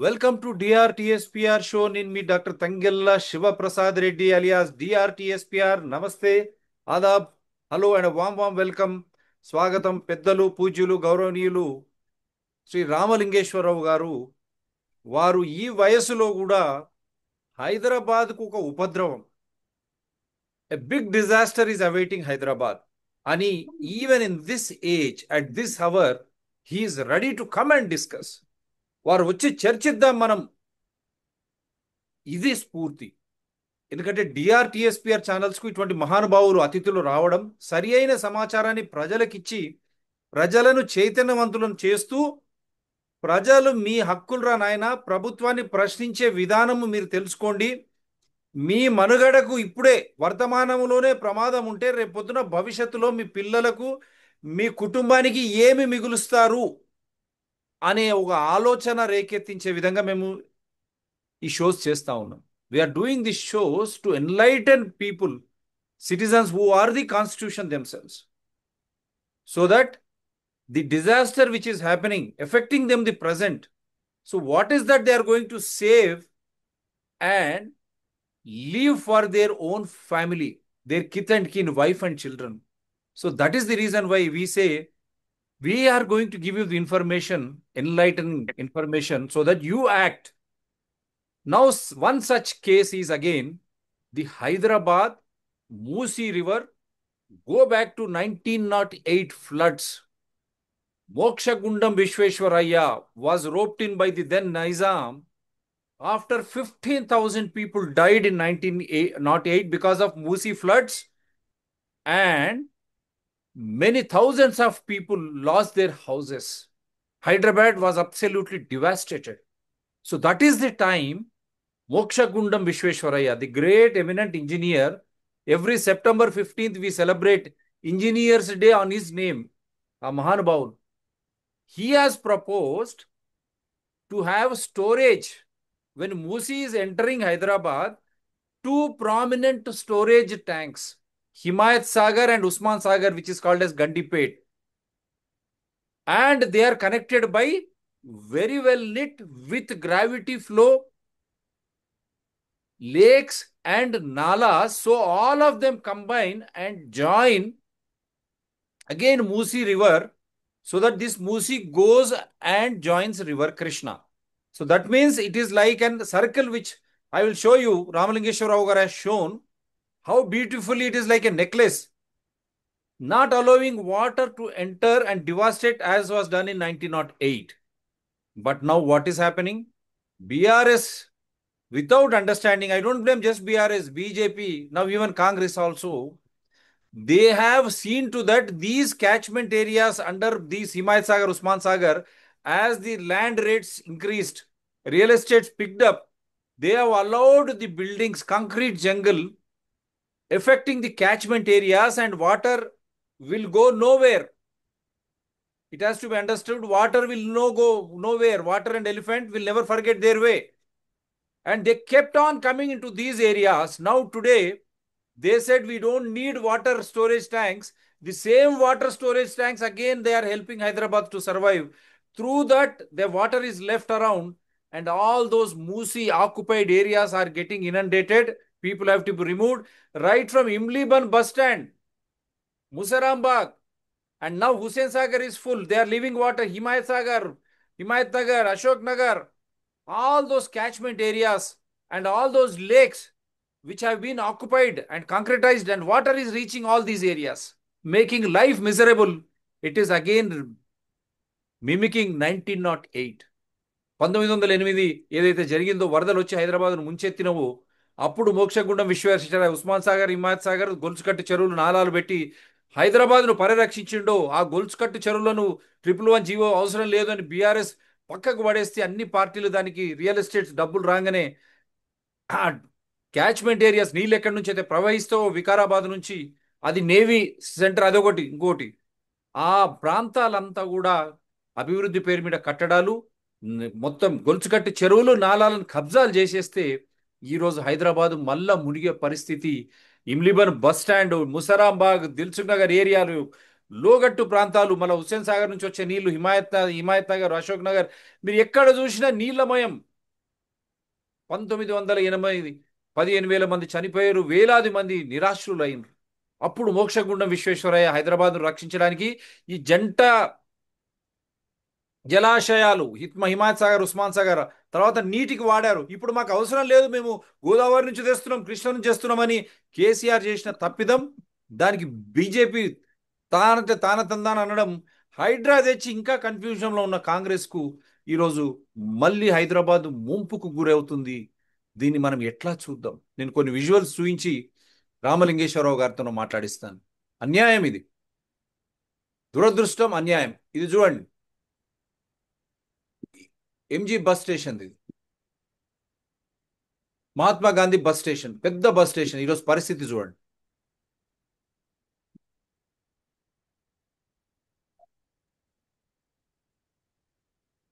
Welcome to DRTSPR show. నేను మీ doctor Tangella Sivaprasad Reddy alias డిఆర్టిఎస్పిఆర్. నమస్తే, Aadab, hello and warm welcome. స్వాగతం. పెద్దలు, పూజ్యులు, గౌరవనీయులు శ్రీ రామలింగేశ్వరరావు గారు, వారు ఈ వయసులో కూడా హైదరాబాద్కు ఒక ఉపద్రవం, a big disaster is awaiting Hyderabad అని, even in this age at this hour he's ready to come and discuss. వారు వచ్చి చర్చిద్దాం మనం. ఇది స్ఫూర్తి. ఎందుకంటే డిఆర్టిఎస్పిఆర్ ఛానల్స్కు ఇటువంటి మహానుభావులు అతిథులు రావడం, సరి అయిన సమాచారాన్ని ప్రజలకిచ్చి ప్రజలను చైతన్యవంతులను చేస్తూ, ప్రజలు మీ హక్కులురా నాయన, ప్రభుత్వాన్ని ప్రశ్నించే విధానము మీరు తెలుసుకోండి, మీ మనుగడకు ఇప్పుడే వర్తమానంలోనే ప్రమాదం ఉంటే రేపొద్దున భవిష్యత్తులో మీ పిల్లలకు మీ కుటుంబానికి ఏమి మిగులుస్తారు అనే ఒక ఆలోచన రేకెత్తించే విధంగా మేము ఈ షోస్ చేస్తా ఉన్నాం. We are doing this shows to enlighten people, citizens who are the constitution themselves, so that the disaster which is happening affecting them the present, so what is that they are going to save and leave for their own family, their kith and kin, wife and children. So that is the reason why we say we are going to give you the information, enlightening information, so that you act. Now one such case is again the Hyderabad Musi River. Go back to 1908 floods. Mokshagundam Vishweshwaraya was roped in by the then Nizam after 15,000 people died in 1908 because of Musi floods, and many thousands of people lost their houses. Hyderabad was absolutely devastated. So that is the time Mokshagundam Vishweshwaraya, the great eminent engineer, every September 15th we celebrate Engineers Day on his name, a Mahanubhav. He has proposed to have storage. When Musi is entering Hyderabad, two prominent storage tanks, Himayat Sagar and Usman Sagar, which is called as Gandipet, and they are connected by very well lit with gravity flow lakes and nalas. So all of them combine and join again Musi River, so that this Musi goes and joins River Krishna. So that means it is like a circle, which I will show you. Ramalingeshwar Rao has shown how beautifully it is like a necklace, not allowing water to enter and devastate as was done in 1908. But now what is happening? BRS, without understanding, I don't blame just BRS, BJP, now even Congress also, they have seen to that these catchment areas under these Himayat Sagar, Usman Sagar, as the land rates increased, real estates picked up, they have allowed the buildings, concrete jungle, affecting the catchment areas, and water will go nowhere. It has to be understood, water will go nowhere. Water and elephant will never forget their way. And they kept on coming into these areas. Now today, they said we don't need water storage tanks. The same water storage tanks, again, they are helping Hyderabad to survive. Through that, the water is left around, and all those Musi occupied areas are getting inundated. People have to be removed right from Imliban bus stand, Musarambagh, and now Hussain Sagar is full. They are leaving water. Himayat Sagar, Himayat Nagar, Ashok Nagar, all those catchment areas and all those lakes which have been occupied and concretized, and water is reaching all these areas, making life miserable. It is again mimicking 1908. 1908 ఏదైతే జరిగిందో, వరదలు వచ్చి హైదరాబాద్ను ముంచెత్తినవో, అప్పుడు మోక్షగుండం విశ్వేశ్వర, ఉస్మాన్ సాగర్, హిమాయత్ సాగర్, గొలుసుకట్టు చెరువులు, నాలాలు పెట్టి హైదరాబాద్ను పరిరక్షించిండో. ఆ గొలుసుకట్టు చెరువులను 111 జీవో అవసరం లేదు అని బీఆర్ఎస్ పక్కకు పడేస్తే, అన్ని పార్టీలు దానికి రియల్ ఎస్టేట్స్ డబ్బులు రాగానే క్యాచ్మెంట్ ఏరియాస్ నీళ్ళు ఎక్కడి నుంచి అయితే ప్రవహిస్తో వికారాబాద్ నుంచి, అది నేవీ సెంటర్, అదొకటి ఇంకోటి, ఆ ప్రాంతాలంతా కూడా అభివృద్ధి పేరు మీద కట్టడాలు, మొత్తం గొలుసుకట్టు చెరువులు, నాలాలను కబ్జాలు చేసేస్తే ఈరోజు హైదరాబాద్ మళ్ళా మునిగే పరిస్థితి. ఇమ్లిబన్ బస్ స్టాండ్, ముసరాంబాగ్, దిల్సుఖ్ నగర్ ఏరియాలు, లోగట్టు ప్రాంతాలు, మన హుస్సేన్ సాగర్ నుంచి వచ్చే నీళ్లు, హిమాయత్ నగర్, అశోక్ నగర్, మీరు ఎక్కడ చూసినా నీళ్లమయం. 1980, 15,000 మంది చనిపోయారు, వేలాది మంది నిరాశ్రులైనరు. అప్పుడు మోక్షగుండం విశ్వేశ్వరయ్య హైదరాబాద్ను రక్షించడానికి ఈ జంట జలాశయాలు హిమాయత్ సాగర్, ఉస్మాన్ సాగర్ తర్వాత నీటికి వాడారు. ఇప్పుడు మాకు అవసరం లేదు, మేము గోదావరి నుంచి తెస్తున్నాం, కృష్ణ నుంచి తెస్తున్నామని కేసీఆర్ చేసిన తప్పిదం. దానికి బీజేపీ తానంటే తానతందాన అనడం, హైడ్రా తెచ్చి ఇంకా కన్ఫ్యూజన్లో ఉన్న కాంగ్రెస్కు ఈరోజు మళ్ళీ హైదరాబాద్ ముంపుకు గురవుతుంది. దీన్ని మనం ఎట్లా చూద్దాం? నేను కొన్ని విజువల్స్ చూపించి రామలింగేశ్వరరావు గారితో మాట్లాడిస్తాను. అన్యాయం ఇది, దురదృష్టం, అన్యాయం. ఇది చూడండి, ఎంజీ బస్ స్టేషన్, ఇది మహాత్మా గాంధీ బస్ స్టేషన్, పెద్ద బస్ స్టేషన్. ఈరోజు పరిస్థితి చూడండి.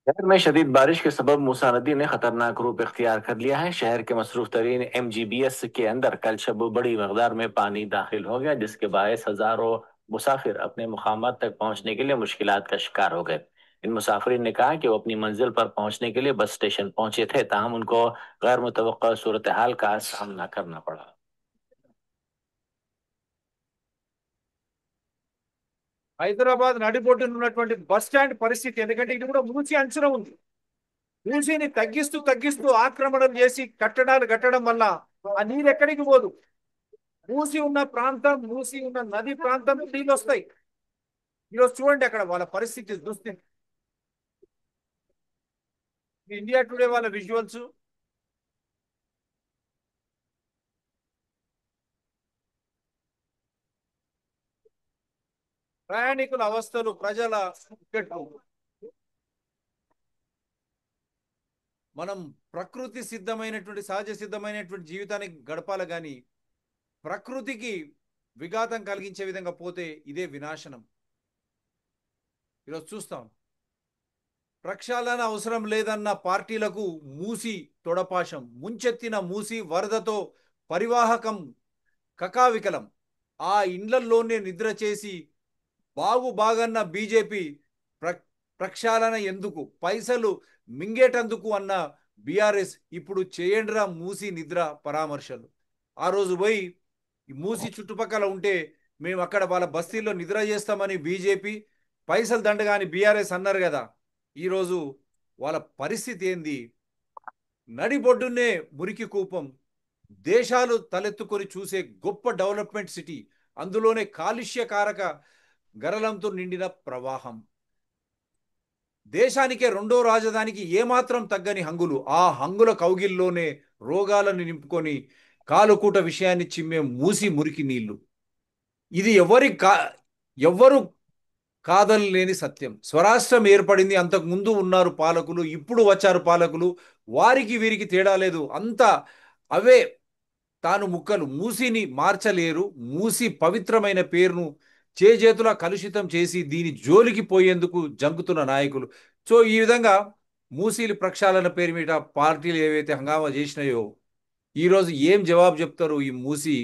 शहर में शदीद बारिश के सबब मूसा नदी ने खतरनाक रूप इख्तियार कर लिया है। शहर के मसरूफ तरीन एमजीबीएस के अंदर कल शब बड़ी मकदार में पानी दाखिल हो गया, जिसके बायस हजारों मुसाफिर अपने मुकामात तक पहुंचने के लिए मुश्किलात का शिकार हो गए। इन मुसाफिरीन ने कहा कि वो अपनी मंजिल पर पहुंचने के लिए बस स्टेशन पहुंचे थे, ताहम उनको गैर मुतवक्का सूरत हाल का सामना करना पड़ा। హైదరాబాద్ నడిబొడ్డున ఉన్నటువంటి బస్ స్టాండ్ పరిస్థితి, ఎందుకంటే ఇది కూడా మూసి అంచున ఉంది. మూసిని తగ్గిస్తూ తగ్గిస్తూ ఆక్రమణలు చేసి కట్టడాలు కట్టడం వల్ల ఆ నీరు ఎక్కడికి పోదు. మూసి ఉన్న ప్రాంతం, మూసి ఉన్న నది ప్రాంతం నీళ్ళు వస్తాయి. ఈరోజు చూడండి అక్కడ వాళ్ళ పరిస్థితి, దుస్థితి. ఇండియా టుడే వాళ్ళ విజువల్స్. ప్రయాణికుల అవస్థలు, ప్రజల ఇక్కట్లు. మనం ప్రకృతి సిద్ధమైనటువంటి, సహజ సిద్ధమైనటువంటి జీవితాన్ని గడపాలి, కానీ ప్రకృతికి విఘాతం కలిగించే విధంగా పోతే ఇదే వినాశనం. ఈరోజు చూస్తాం, ప్రక్షాళన అవసరం లేదన్న పార్టీలకు మూసి తొడపాశం, ముంచెత్తిన మూసి వరదతో పరివాహకం కకావికలం. ఆ ఇండ్లల్లోనే నిద్ర చేసి బాగన్న బీజేపీ ప్రక్షాళన ఎందుకు, పైసలు మింగేటందుకు అన్న బీఆర్ఎస్ ఇప్పుడు చేయండిరా మూసి నిద్ర పరామర్శలు. ఆ రోజు పోయి మూసి చుట్టుపక్కల ఉంటే మేము అక్కడ వాళ్ళ బస్తీల్లో నిద్ర చేస్తామని బీజేపీ, పైసలు దండగాని బీఆర్ఎస్ అన్నారు కదా. ఈరోజు వాళ్ళ పరిస్థితి ఏంది? నడిబొడ్డునే మురికి కూపం, దేశాలు తలెత్తుకొని చూసే గొప్ప డెవలప్మెంట్ సిటీ, అందులోనే కాలుష్యకారక గరలంతో నిండిన ప్రవాహం. దేశానికే రెండో రాజధానికి ఏమాత్రం తగ్గని హంగులు, ఆ హంగుల కౌగిల్లోనే రోగాలను నింపుకొని కాలుకూట విషయాన్ని చిమ్మే మూసి మురికి నీళ్లు. ఇది ఎవ్వరు కాదనలేని సత్యం. స్వరాష్ట్రం ఏర్పడింది, అంతకు ముందు ఉన్నారు పాలకులు, ఇప్పుడు వచ్చారు పాలకులు, వారికి వీరికి తేడా లేదు, అంతా అవే తాను ముక్కలు. మూసిని మార్చలేరు. మూసి పవిత్రమైన పేరును చేజేతులా కలుషితం చేసి దీని జోలికి పోయేందుకు జంకుతున్న నాయకులు. సో ఈ విధంగా మూసీలు ప్రక్షాళన పేరు మీద పార్టీలు ఏవైతే హంగామా చేసినాయో, ఈరోజు ఏం జవాబు చెప్తారు ఈ మూసి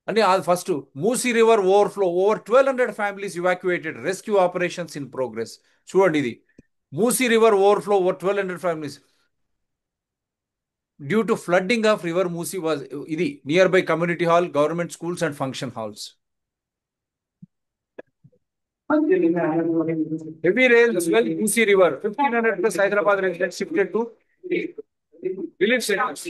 అంటే? First, Musi river overflow, over 1,200 families evacuated, rescue operations in progress. చూడండి, ఇది Musi river overflow, over 1,200 families due to flooding of river Musi was, ఇది nearby community hall, government schools and function halls. Heavy rains swell Musi River. 1,500 plus Hyderabad residents shifted to village centers.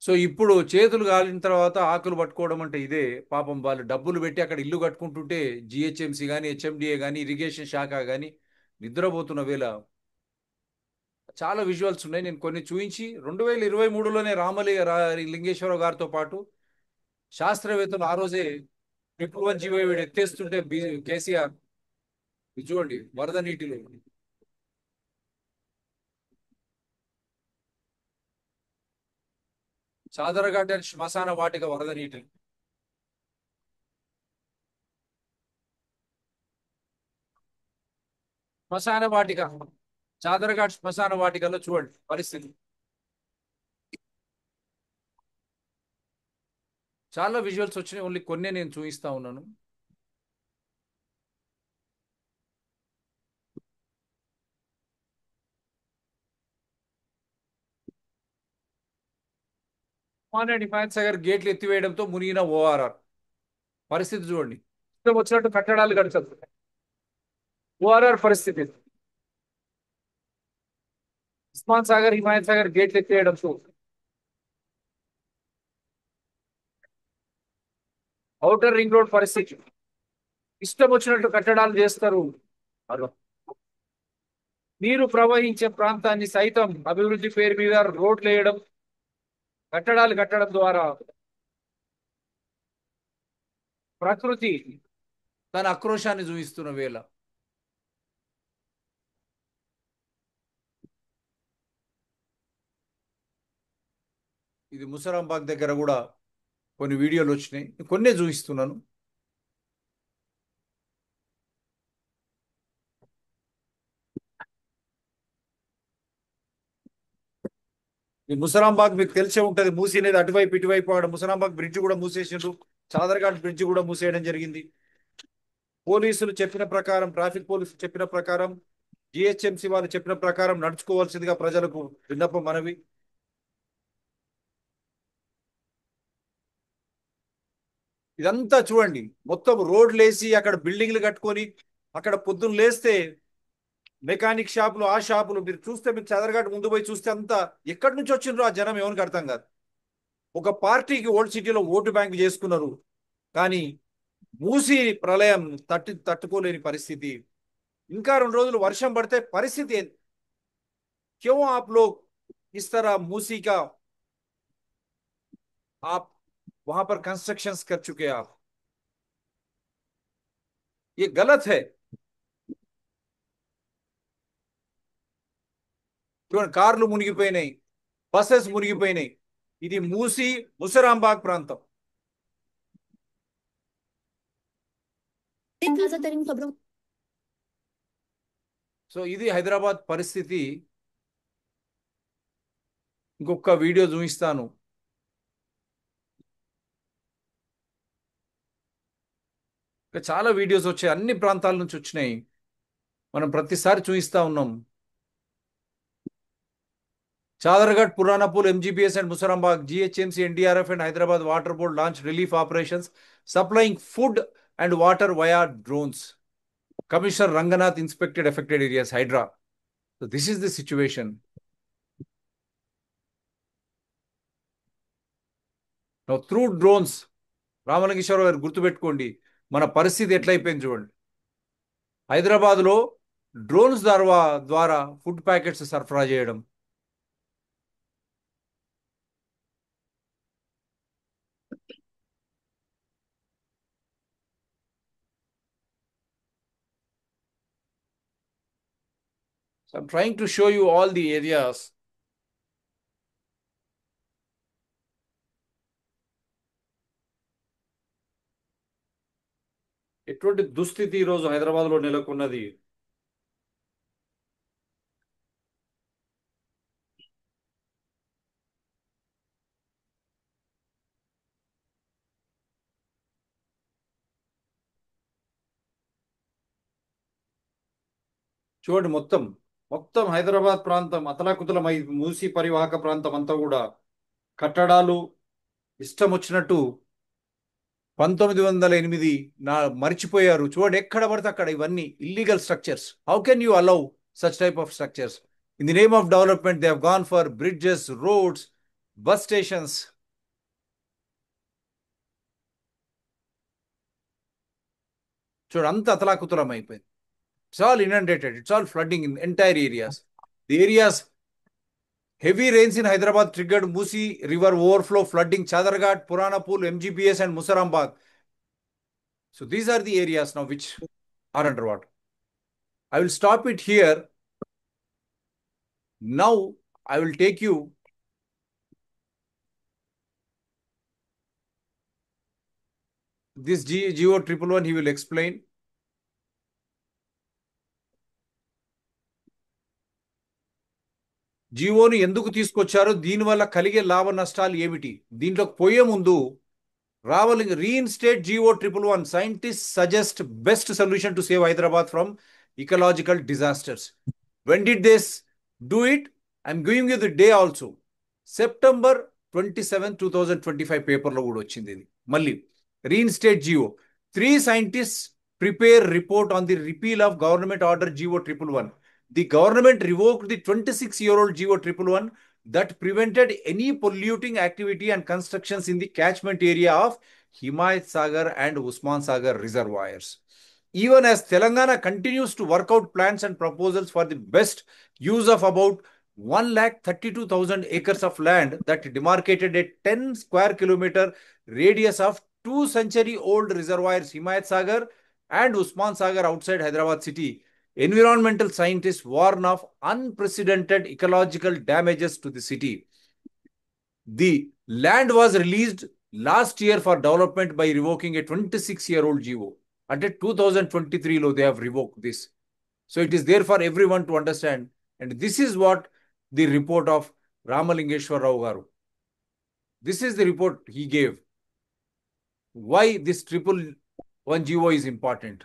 So ఇప్పుడు చేతులు కాలిన తర్వాత ఆకులు పట్టుకోవడం అంటే ఇదే. పాపం వాళ్ళు డబ్బులు పెట్టి అక్కడ ఇల్లు కట్టుకుంటుంటే జిహెచ్ఎంసీ కానీ, హెచ్ఎండిఏ కానీ, ఇరిగేషన్ శాఖ కానీ నిద్రపోతున్న వేళ చాలా విజువల్స్ ఉన్నాయి. నేను కొన్ని చూపించి 2023లోనే లింగేశ్వరరావు గారితో పాటు శాస్త్రవేత్తలు ఆ రోజే పెట్రోల్ జీవో ఎత్తేస్తుంటే కేసీఆర్ చూడండి వరద నీటిలో చాదరగడ్డ శ్మశాన వాటిక వరద నీటి. శ్మశాన వాటిక, చాదరఘాట్ శ్మశాన వాటికలో చూడండి పరిస్థితి. చాలా విజువల్స్ వచ్చినాయి, ఓన్లీ కొన్నే నేను చూపిస్తా ఉన్నాను. ఉస్మానియా హిమాయత్ సాగర్ గేట్లు ఎత్తివేయడంతో మునిగిన ఓఆర్ఆర్ పరిస్థితి చూడండి. ఇష్టం వచ్చినట్టు కట్టడాలు కడతారు. ఓఆర్ఆర్ పరిస్థితి, ఉస్మాన్ సాగర్ హిమాయత్ సాగర్ గేట్లు ఎత్తివేయడంతో ఔటర్ రింగ్ రోడ్ పరిస్థితి. ఇష్టం వచ్చినట్టు కట్టడాలు చేస్తారు. నీరు ప్రవహించే ప్రాంతాన్ని సైతం అభివృద్ధి పేరు మీద రోడ్లు వేయడం, కట్టడాలు కట్టడం ద్వారా ప్రకృతి తన ఆక్రోశాన్ని చూపిస్తున్న వేళ ఇది ముసరాంబాగ్ దగ్గర కూడా కొన్ని వీడియోలు వచ్చినాయి, కొన్నే చూపిస్తున్నాను. ఈ ముసరాంబాగ్ మీకు తెలిసే ఉంటది, మూసీ అనేది అటువైపు ఇటువైపు. అక్కడ ముసరాంబాగ్ బ్రిడ్జ్ కూడా మూసేసిండ్రు, చాదర్ఘాట్ బ్రిడ్జ్ కూడా మూసేయడం జరిగింది. పోలీసులు చెప్పిన ప్రకారం, ట్రాఫిక్ పోలీసులు చెప్పిన ప్రకారం, జిహెచ్ఎంసి వాళ్ళు చెప్పిన ప్రకారం నడుచుకోవాల్సిందిగా ప్రజలకు విన్నపం మనవి. ఇదంతా చూడండి, మొత్తం రోడ్లు వేసి అక్కడ బిల్డింగ్లు కట్టుకొని, అక్కడ పొద్దున్న లేస్తే మెకానిక్ షాపులు, ఆ షాపులు మీరు చూస్తే, మీరు చదరఘాట్ ముందు పోయి చూస్తే అంతా ఎక్కడి నుంచి వచ్చిండ్రో ఆ జనం ఎవరికి అర్థం కాదు. ఒక పార్టీకి ఓల్డ్ సిటీలో ఓటు బ్యాంక్ చేసుకున్నారు, కానీ మూసి ప్రళయం తట్టుకోలేని పరిస్థితి. ఇంకా 2 రోజులు వర్షం పడితే పరిస్థితి ఏంది? क्यों आप लोग इस तरह मूसी का आप वहां पर कंस्ट्रक्शंस कर चुके हैं? आप, ये गलत है. చూడండి, కార్లు మునిగిపోయినాయి, బస్సెస్ మునిగిపోయినాయి. ఇది మూసి ముసరాంబాగ్ ప్రాంతం. సో ఇది హైదరాబాద్ పరిస్థితి. ఇంకొక వీడియో చూపిస్తాను. ఇంకా చాలా వీడియోస్ వచ్చాయి, అన్ని ప్రాంతాల నుంచి వచ్చినాయి, మనం ప్రతిసారి చూపిస్తా ఉన్నాం. Chaderghat, Purana Pul, MGBS and Musaranbag, GHMC, NDRF and Hyderabad Water Board launched relief operations supplying food and water via drones. Commissioner Ranganath inspected affected areas, Hydra. So this is the situation. Now through drones, Ramalingeswara గారు గుర్తుపెట్టుకోండి, మన పరిస్థితి ఎట్లయిపోయింది చూడండి. హైదరాబాద్లో drones ద్వారా food packets సరఫరా చేయడం. So I'm trying to show you all the areas. ఎటువంటి దుస్థితి ఈరోజు హైదరాబాద్లో నెలకొన్నది. చూడండి, మొత్తం మొత్తం హైదరాబాద్ ప్రాంతం అతలాకుతలమై, మూసి పరివాహక ప్రాంతం అంతా కూడా కట్టడాలు ఇష్టం వచ్చినట్టు 1908 మర్చిపోయారు. చూడండి, ఎక్కడ పడితే అక్కడ ఇవన్నీ illegal structures. How can you allow such type of structures? In the name of development they have gone for bridges, roads, bus stations. చూడండి, అంత అతలాకుతలం అయిపోయింది. It's all inundated. It's all flooding in entire areas. The areas, heavy rains in Hyderabad triggered Musi River overflow, flooding Chadarghat, Puranapul, MGBS and Musarambag. So these are the areas now which are underwater. I will stop it here. Now I will take you this GO 111 he will explain. Gionee ఎందుకు తీసుకొచ్చారో, దీనివల్ల కలిగే లాభ నష్టాలు ఏమిటి, దీంట్లోకి పోయే ముందు రావలింగ్ reinstate GO 111. Scientists suggest best solution to save Hyderabad from ecological disasters. When did this do it? I'm giving you the day also. September 27, 2025 పేపర్లో కూడా వచ్చింది ఇది. మళ్ళీ reinstate GO. 3 scientists prepare report on the repeal of government order GO 111. The government revoked the 26-year-old GO 111 that prevented any polluting activity and constructions in the catchment area of Himayat Sagar and Usman Sagar reservoirs. Even as Telangana continues to work out plans and proposals for the best use of about 132,000 acres of land that demarcated a 10 square kilometer radius of 2-century-old reservoirs Himayat Sagar and Usman Sagar outside Hyderabad city, environmental scientists warn of unprecedented ecological damages to the city. The land was released last year for development by revoking a 26-year-old GO. Until 2023 they have revoked this. So it is there for everyone to understand. And this is what the report of Ramalingeshwar Rao Garu. This is the report he gave. Why this 111 GO is important.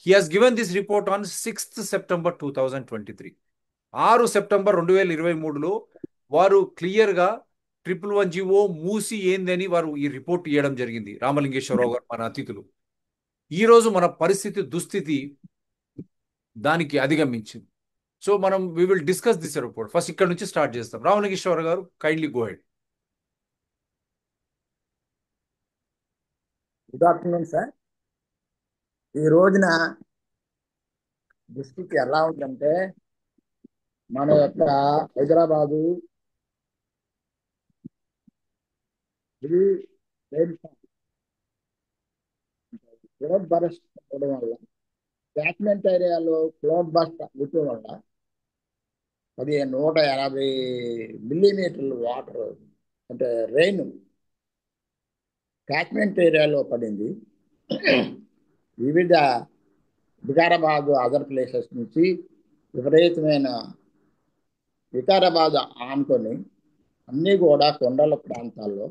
He has given this report on 6th September 2023. 6 September 2023లో వారు క్లియర్గా 111 GO మూసి ఏందని వారు ఈ report ఇవ్వడం జరిగింది. రామలింగేశ్వరరావు గారు మన అతిథులు. ఈరోజు మన పరిస్థితి దుస్థితి దానికి అధిగమించింది. సో మనం we will discuss this report. First ఇక్కడ నుంచి స్టార్ట్ చేస్తాం. రామలింగేశ్వర గారు, kindly go head. Good afternoon sir. ఈ రోజున డిస్ట్రిక్ట్ ఎలా ఉందంటే, మన యొక్క హైదరాబాదు ఇది క్లౌడ్ బరస్ట్ అవ్వడం వల్ల, క్యాచ్మెంట్ ఏరియాలో క్లౌడ్ బస్ట్ అవ్వడం వల్ల అది 180 మిల్లీమీటర్లు వాటర్ అంటే రెయిన్ క్యాచ్మెంట్ ఏరియాలో పడింది. వివిధ వికారాబాద్ అదర్ ప్లేసెస్ నుంచి విపరీతమైన వికారాబాద్ ఆనుకొని అన్నీ కూడా కొండల ప్రాంతాల్లో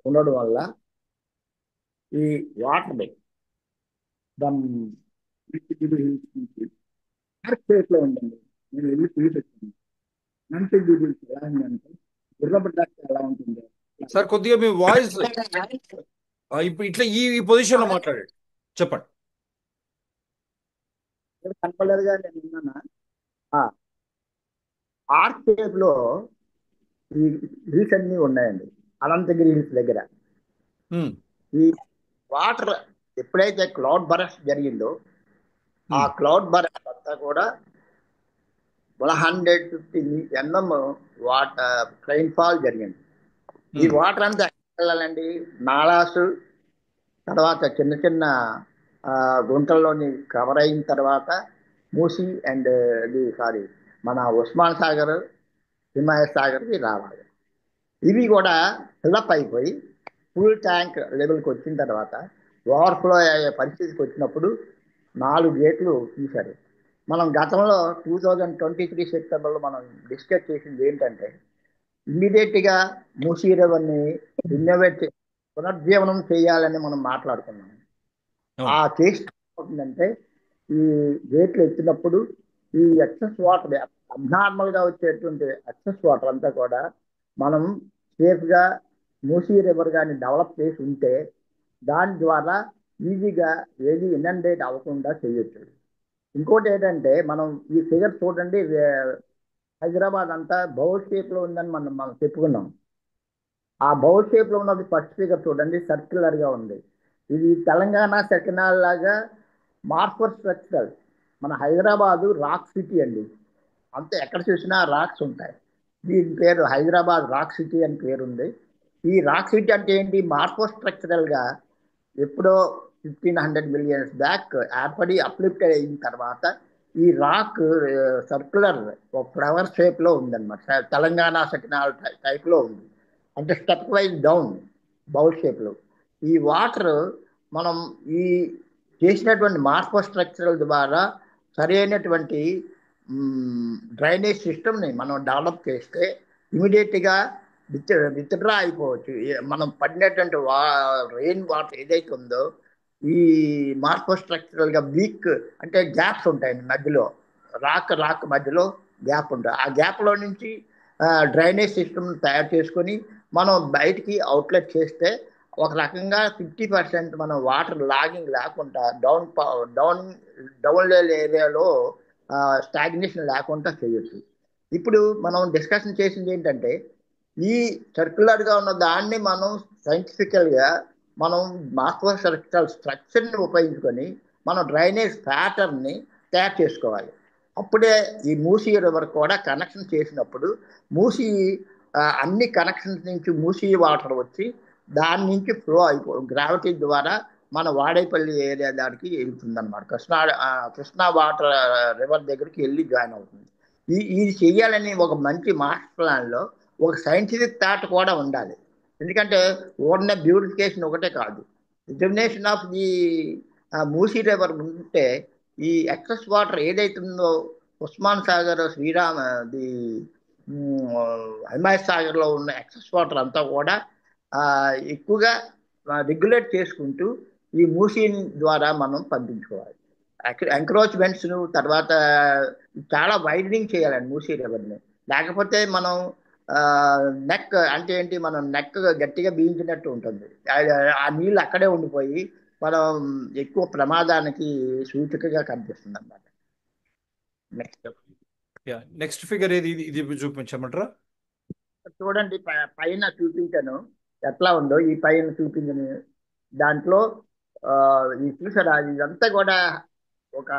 ఉండడం వల్ల ఈ వాటర్ స్టేట్లో ఉందండి. నేను వెళ్ళి చూసొచ్చాను. మంచి డీటెయిల్స్ ఎలా ఉందంటే, గుర్రపడ్డ ఎలా ఉంటుంది సార్. కొద్దిగా మీ వాయిస్ ఇప్పుడు ఇట్లా ఈ పొజిషన్ లో మాట్లాడండి, చెప్పండి. కనపడలేదుగా నేను ఉన్నానా? ఆర్ట్ షేప్ లో ఈ హిల్స్ అన్ని ఉన్నాయండి, అనంతగిరి హిల్స్ దగ్గర. ఈ వాటర్ ఎప్పుడైతే క్లౌడ్ బరస్ట్ జరిగిందో, ఆ క్లౌడ్ బరస్ట్ అంతా కూడా 150 mm వాటర్ రైన్ఫాల్ జరిగింది. ఈ వాటర్ అంతా వెళ్ళాలండి, నాలాసు తర్వాత చిన్న చిన్న గుంటల్లోని కవర్ అయిన తర్వాత మూసి అండ్ మన ఉస్మాన్ సాగర్, హిమాయత్ సాగర్కి రావాలి. ఇవి కూడా ఫిల్అప్ అయిపోయి ఫుల్ ట్యాంక్ లెవెల్కి వచ్చిన తర్వాత ఓవర్ఫ్లో అయ్యే పరిస్థితికి వచ్చినప్పుడు 4 గేట్లు తీశారు. మనం గతంలో 2023 సెప్టెంబర్లో మనం డిస్కస్ చేసింది ఏంటంటే, ఇమ్మీడియట్గా మూసీ రివర్ని పునర్జీవనం చేయాలని మనం మాట్లాడుకున్నాం. ఆ కేసు అవుతుందంటే, ఈ గేట్లు ఎత్తినప్పుడు ఈ ఎక్సెస్ వాటర్, అబ్నార్మల్గా వచ్చేటువంటి ఎక్సెస్ వాటర్ అంతా కూడా మనం సేఫ్గా మూసీ రివర్ కానీ డెవలప్ చేసి ఉంటే దాని ద్వారా ఈజీగా ఏది ఇనండేట్ అవ్వకుండా చేయొచ్చు. ఇంకోటి ఏంటంటే, మనం ఈ ఫిగర్ చూడండి, హైదరాబాద్ అంతా బౌల్ షేప్లో ఉందని మనం చెప్పుకున్నాం. ఆ బౌల్ షేప్లో ఉన్నది ఫస్ట్ ఫిగర్ చూడండి, సర్క్యులర్గా ఉంది. ఇది తెలంగాణ సెకనాల్ లాగా మార్ఫర్ స్ట్రక్చర్. మన హైదరాబాదు రాక్ సిటీ అండి, అంతే ఎక్కడ చూసినా రాక్స్ ఉంటాయి. దీని పేరు హైదరాబాద్ రాక్ సిటీ అని పేరుంది. ఈ రాక్ సిటీ అంటే ఏంటి, మార్ఫో స్ట్రక్చరల్గా ఎప్పుడో 1500 million బ్యాక్ ఏర్పడి అప్లిఫ్ట్ అయిన తర్వాత ఈ రాక్ సర్క్యులర్ ఫ్లవర్ షేప్లో ఉందన్నమాట. తెలంగాణ సెకనాల్ టైప్లో ఉంది, అంటే స్టెప్ వైజ్ డౌన్ బౌల్ షేప్లో. ఈ వాటర్ మనం ఈ చేసినటువంటి మార్పో స్ట్రక్చరల్ ద్వారా సరైనటువంటి డ్రైనేజ్ సిస్టమ్ని మనం డెవలప్ చేస్తే ఇమీడియట్గా విత్డ్రా అయిపోవచ్చు. మనం పడినటువంటి రెయిన్ వాటర్ ఏదైతే ఉందో ఈ మార్పో స్ట్రక్చరల్గా వీక్ అంటే గ్యాప్స్ ఉంటాయండి మధ్యలో, రాక్ మధ్యలో గ్యాప్ ఉంటుంది. ఆ గ్యాప్లో నుంచి డ్రైనేజ్ సిస్టమ్ తయారు చేసుకొని మనం బయటికి అవుట్లెట్ చేస్తే ఒక రకంగా 50% మనం వాటర్ లాగింగ్ లేకుండా డౌన్ ఏరియాలో స్టాగ్నేషన్ లేకుండా చేయొచ్చు. ఇప్పుడు మనం డిస్కషన్ చేసింది ఏంటంటే ఈ సర్క్యులర్గా ఉన్న దాన్ని మనం సైంటిఫికల్గా మనం మాక్రో స్ట్రక్చర్ని ఉపయోగించుకొని మనం డ్రైనేజ్ ప్యాటర్న్ని తయారు చేసుకోవాలి. అప్పుడే ఈ మూసీ రివర్ కూడా కనెక్షన్ చేసినప్పుడు మూసీ అన్ని కనెక్షన్స్ నుంచి మూసీ వాటర్ వచ్చి దాని నుంచి ఫ్లో గ్రావిటీ ద్వారా మన వాడేపల్లి ఏరియా దానికి వెళ్తుంది అనమాట. కృష్ణా వాటర్ రివర్ దగ్గరికి వెళ్ళి జాయిన్ అవుతుంది. ఇది చెయ్యాలని ఒక మంచి మాస్టర్ ప్లాన్లో ఒక సైంటిఫిక్ థాట్ కూడా ఉండాలి. ఎందుకంటే ఓన్లీ బ్యూటిఫికేషన్ ఒకటే కాదు, reservation of the Musi river ఉంటే ఈ ఎక్సెస్ వాటర్ ఏదైతుందో ఉస్మాన్ సాగర్, ది హిమాయత్ సాగర్లో ఉన్న ఎక్సెస్ వాటర్ అంతా కూడా ఎక్కువగా రెగ్యులేట్ చేసుకుంటూ ఈ మూసీ ద్వారా మనం పంపించుకోవాలి. ఎంక్రోచ్మెంట్స్ తర్వాత చాలా వైడనింగ్ చేయాలండి మూసీ రివర్ని. లేకపోతే మనం నెక్ అంటే ఏంటి, మనం నెక్ గట్టిగా బీయించినట్టు ఉంటుంది. ఆ నీళ్ళు అక్కడే ఉండిపోయి మనం ఎక్కువ ప్రమాదానికి సూచికగా కనిపిస్తుంది అన్నమాట. నెక్స్ట్ ఫిగర్ ఏది, ఇది చూపించమంటారా? చూడండి, పైన చూపించాను ఎట్లా ఉందో. ఈ పైన చూపించిన దాంట్లో ఈ చూసారా, ఇదంతా కూడా ఒక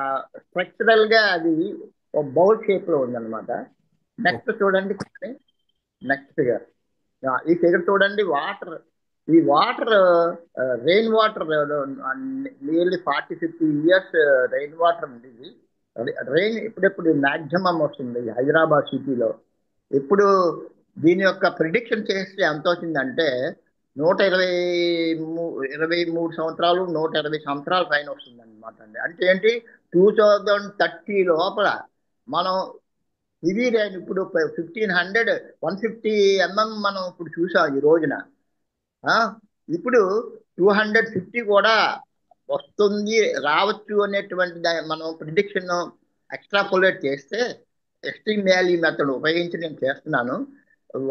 స్ట్రక్చరల్ గా అది ఒక బౌల్ షేప్ లో ఉందన్నమాట. నెక్స్ట్ చూడండి, నెక్స్ట్ ఫిగర్, ఈ ఫిగర్ చూడండి. ఈ water rain water nearly 40-50 years rain water ఉంది. రెయిన్ ఎప్పుడెప్పుడు మ్యాక్సిమం వస్తుంది హైదరాబాద్ సిటీలో. ఇప్పుడు దీని యొక్క ప్రిడిక్షన్ చేస్తే ఎంత వచ్చిందంటే 123 సంవత్సరాలు, 120 సంవత్సరాల పైన వస్తుంది అనమాట అండి. అంటే ఏంటి, 2030 లోపల మనం ఇది రైన్ ఇప్పుడు 150 mm మనం ఇప్పుడు చూసాం ఈ రోజున. ఇప్పుడు 250 కూడా వస్తుంది, రావచ్చు అనేటువంటి మనం ప్రిడిక్షన్ ఎక్స్ట్రాపోలేట్ చేస్తే, ఎక్స్ట్రీమ్ వ్యాలీ మెథడ్ ఉపయోగించి నేను చేస్తున్నాను.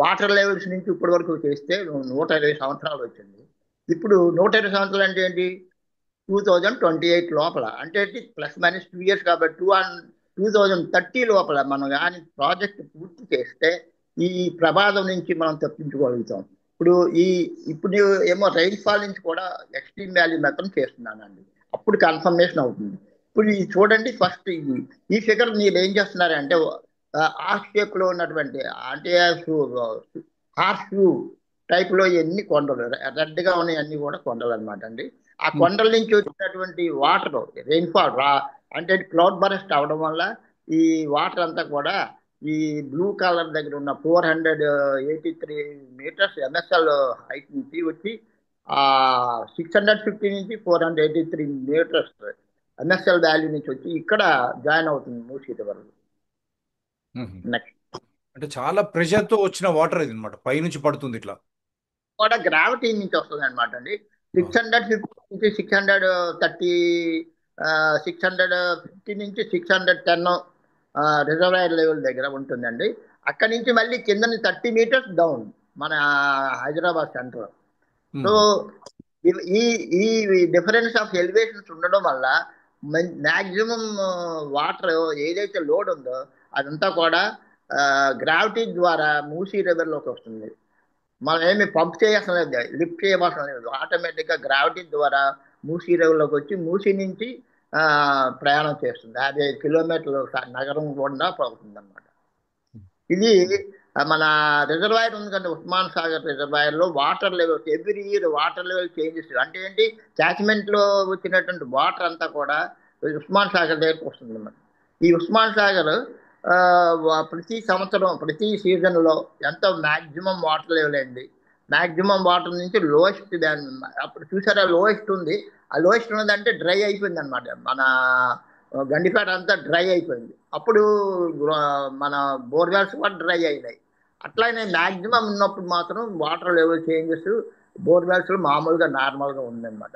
వాటర్ లెవెల్స్ నుంచి ఇప్పటి వరకు చేస్తే 120 సంవత్సరాలు వచ్చింది. ఇప్పుడు 120 సంవత్సరాలు అంటే ఏంటి, 2028 లోపల, అంటే +- 2 years కాబట్టి 2030 లోపల మనం కానీ ప్రాజెక్ట్ పూర్తి చేస్తే ఈ ప్రమాదం నుంచి మనం తప్పించుకోగలుగుతాం. ఇప్పుడు ఏమో రైన్ఫాల్ నుంచి కూడా ఎక్స్ట్రీమ్ వ్యాలీ మెథడ్ చేస్తున్నానండి, అప్పుడు కన్ఫర్మేషన్ అవుతుంది. ఇప్పుడు ఇది చూడండి, ఫస్ట్ ఈ ఫిగర్ మీరు ఏం చేస్తున్నారంటే ఆర్క్ షేప్ లో ఉన్నటువంటి అంటే హార్స్ షూ టైప్ లో ఎన్ని కొండలు రెడ్ గా ఉన్నాయి, అన్ని కూడా కొండలు అనమాట అండి. ఆ కొండల నుంచి వచ్చినటువంటి వాటర్ రెయిన్ఫాల్ అంటే క్లౌడ్ బరస్ట్ అవడం వల్ల ఈ వాటర్ అంతా కూడా ఈ బ్లూ కలర్ దగ్గర ఉన్న 483 meters ఎంఎస్ఎల్ హైట్ నుంచి వచ్చి 650 నుంచి 483 meters ఎంఎస్ఎల్ వాల్యూ నుంచి వచ్చి ఇక్కడ జాయిన్ అవుతుంది మూసీ రివర్. నెక్స్ట్ అంటే చాలా ప్రెషర్ తో వచ్చిన వాటర్ ఇది అనమాట, పైనుంచి పడుతుంది ఇట్లా కూడా గ్రావిటీ నుంచి వస్తుంది అనమాట అండి. 650 నుంచి 630 650 నుంచి 610 రిజర్వాయర్ లెవెల్ దగ్గర ఉంటుందండి. అక్కడి నుంచి మళ్ళీ కింద 30 meters డౌన్ మన హైదరాబాద్ సెంటర్. సో ఈ డిఫరెన్స్ ఆఫ్ ఎలివేషన్స్ ఉండడం వల్ల మ్యాక్సిమం వాటర్ ఏదైతే లోడ్ ఉందో అదంతా కూడా గ్రావిటీ ద్వారా మూసీ రివర్లోకి వస్తుంది. మనం ఏమి పంప్ చేయవలసిన లేదు, లిఫ్ట్ చేయవలసిన లేదు, ఆటోమేటిక్గా గ్రావిటీ ద్వారా మూసీ రివర్లోకి వచ్చి మూసీ నుంచి ప్రయాణం చేస్తుంది. 55 kilometers నగరం కూడా పోతుంది అనమాట. ఇది మన రిజర్వాయర్ ఉంది కంటే ఉస్మాన్ సాగర్ రిజర్వాయర్లో water levels every year water level changes. అంటే ఏంటి, క్యాచ్మెంట్లో వచ్చినటువంటి వాటర్ అంతా కూడా ఉస్మాన్ సాగర్ దగ్గరకు వస్తుంది అన్నమాట. ఈ ఉస్మాన్ సాగర్ ప్రతి సంవత్సరం ప్రతి సీజన్లో ఎంత మ్యాక్సిమం వాటర్ లెవెల్ అయింది, మాక్సిమం వాటర్ నుంచి లోయెస్ట్ దాని అప్పుడు చూసారా లోయెస్ట్ ఉంది. ఆ లోయెస్ట్ ఉన్నదంటే డ్రై అయిపోయింది అనమాట. మన గండిపేట అంతా డ్రై అయిపోయింది. అప్పుడు మన బోర్వెల్స్ కూడా డ్రై అయినాయి. అట్లానే మాక్సిమం ఉన్నప్పుడు మాత్రం వాటర్ లెవెల్ చేంజెస్ బోర్వెల్స్ మామూలుగా నార్మల్గా ఉందన్నమాట.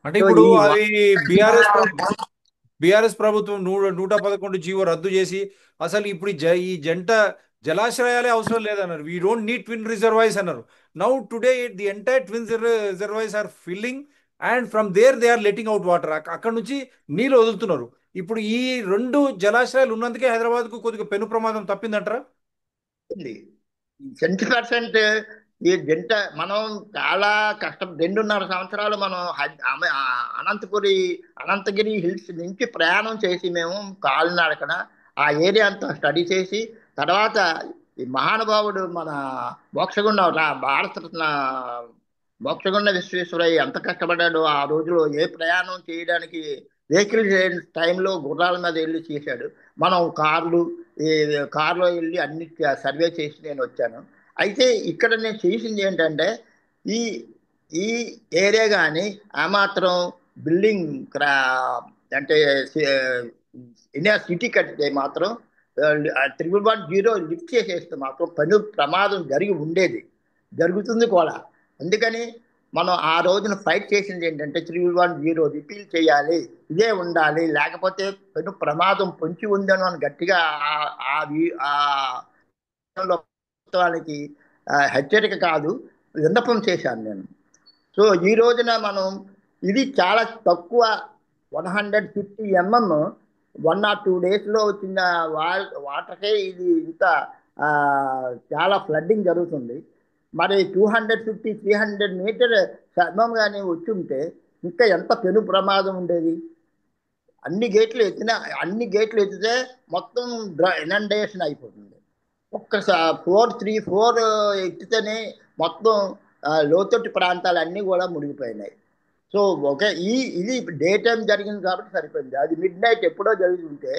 అంటే సో ఇప్పుడు ఈ అది బీఆర్ఎస్ ప్రభుత్వం 111 జీవో రద్దు చేసి అసలు ఇప్పుడు ఈ జంట జలాశ్రయాలే అవసరం లేదన్నారు. We don't need twin reservoirs అన్నారు. Now today the entire twin reservoirs are filling and from there they are letting out water. అక్కడ నుంచి నీళ్ళు వదులుతున్నారు. ఇప్పుడు ఈ రెండు జలాశయాలు ఉన్నందుకే హైదరాబాద్కు కొద్దిగా పెను ప్రమాదం తప్పిందంటారా? 20% ఈ జంట మనం చాలా కష్టం 2.5 సంవత్సరాలు మనం అనంతగిరి హిల్స్ నుంచి ప్రయాణం చేసి మేము కాలినడకన ఆ ఏరియా అంతా స్టడీ చేసి తర్వాత ఈ మహానుభావుడు మన మోక్షగుండ భారతరత్న మోక్షగుండ విశ్వేశ్వరయ్య ఎంత కష్టపడ్డాడో ఆ రోజులో ఏ ప్రయాణం చేయడానికి వెహికల్ టైంలో గుర్రాల మీద వెళ్ళి చేశాడు. మనం ఈ కారులో వెళ్ళి అన్ని సర్వే చేసి నేను వచ్చాను. అయితే ఇక్కడ నేను చేసింది ఏంటంటే ఈ ఈ ఏరియా కానీ ఆ మాత్రం బిల్డింగ్ అంటే ఇండియా సిటీ కట్టితే మాత్రం 111 లిఫ్ట్ చేసేస్తే మాత్రం పని ప్రమాదం జరిగి ఉండేది, జరుగుతుంది కూడా. అందుకని మనం ఆ రోజున ఫైట్ చేసింది ఏంటంటే 310 రిపీల్ చేయాలి, ఇదే ఉండాలి, లేకపోతే పెను ప్రమాదం పొంచి ఉందని మనం గట్టిగా ప్రభుత్వానికి హెచ్చరిక కాదు విన్నపం చేశాను నేను. సో ఈ రోజున మనం ఇది చాలా తక్కువ 150 mm 1 or 2 daysలో వచ్చిన వాటర్కే ఇది ఇంత చాలా ఫ్లడ్డింగ్ జరుగుతుంది. మరి 250-300 మీటర్ శర్మం కానీ వచ్చి ఉంటే ఇంకా ఎంత పెను ప్రమాదం ఉండేది. అన్ని గేట్లు ఎత్తితే మొత్తం ఇనండేషన్ అయిపోతుంది. ఒక్కసారి 4 ఎత్తితేనే మొత్తం లోతట్టు ప్రాంతాలన్నీ కూడా మునిగిపోయినాయి. సో ఇది డే టైం జరిగింది కాబట్టి సరిపోయింది. అది మిడ్ నైట్ ఎప్పుడో జరుగుతుంటే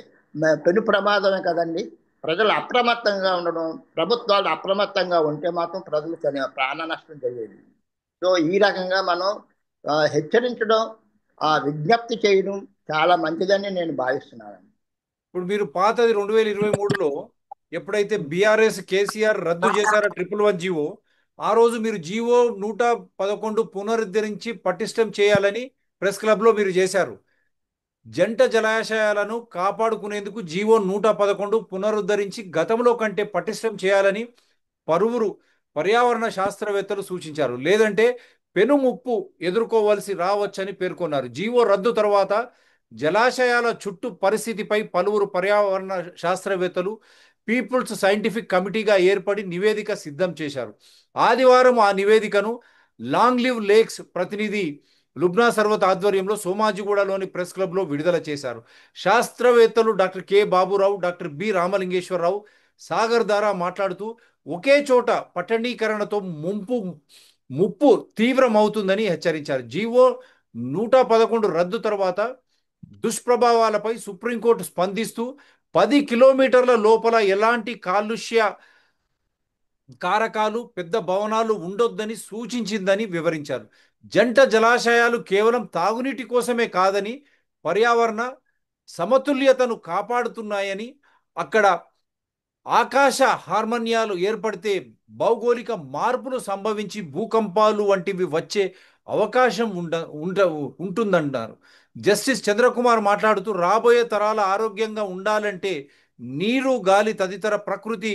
పెను ప్రమాదమే కదండి. ప్రజలు అప్రమత్తంగా ఉండడం, ప్రభుత్వాలు అప్రమత్తంగా ఉంటే మాత్రం ప్రజలు ప్రాణ నష్టం జరిగేది. సో ఈ రకంగా మనం హెచ్చరించడం, విజ్ఞప్తి చేయడం చాలా మంచిదని నేను భావిస్తున్నాను. ఇప్పుడు మీరు పాతది 2023లో ఎప్పుడైతే బీఆర్ఎస్ కేసీఆర్ రద్దు చేశారో 111 జీవో, ఆ రోజు మీరు జీవో 111 పునరుద్ధరించి పటిష్టం చేయాలని ప్రెస్ క్లబ్లో మీరు చేశారు. జంట జలాశయాలను కాపాడుకునేందుకు జీవో 111 పునరుద్ధరించి గతంలో కంటే పటిష్టం చేయాలని పలువురు పర్యావరణ శాస్త్రవేత్తలు సూచించారు. లేదంటే పెను ముప్పు ఎదుర్కోవలసి రావచ్చని పేర్కొన్నారు. జీవో రద్దు తర్వాత జలాశయాల చుట్టూ పరిస్థితిపై పలువురు పర్యావరణ శాస్త్రవేత్తలు పీపుల్స్ సైంటిఫిక్ కమిటీగా ఏర్పడి నివేదిక సిద్ధం చేశారు. ఆదివారం ఆ నివేదికను లాంగ్ లివ్ లేక్స్ ప్రతినిధి లుబ్నా సర్వత్ ఆధ్వర్యంలో సోమాజిగూడలోని ప్రెస్ క్లబ్లో విడుదల చేశారు. శాస్త్రవేత్తలు doctor K Baburao, doctor B Ramalingeswararao Sagar ద్వారా మాట్లాడుతూ ఒకే చోట పట్టణీకరణతో ముప్పు తీవ్రమవుతుందని హెచ్చరించారు. జీవో 111 రద్దు తర్వాత దుష్ప్రభావాలపై సుప్రీంకోర్టు స్పందిస్తూ 10 కిలోమీటర్ల లోపల ఎలాంటి కాలుష్య కారకాలు, పెద్ద భవనాలు ఉండొద్దని సూచించిందని వివరించారు. జంట జలాశయాలు కేవలం తాగునీటి కోసమే కాదని, పర్యావరణ సమతుల్యతను కాపాడుతున్నాయని, అక్కడ ఆకాశ హార్మోనియాలు ఏర్పడితే భౌగోళిక మార్పులు సంభవించి భూకంపాలు వంటివి వచ్చే అవకాశం ఉంటుందన్నారు. జస్టిస్ చంద్రకుమార్ మాట్లాడుతూ రాబోయే తరాల ఆరోగ్యంగా ఉండాలంటే నీరు, గాలి తదితర ప్రకృతి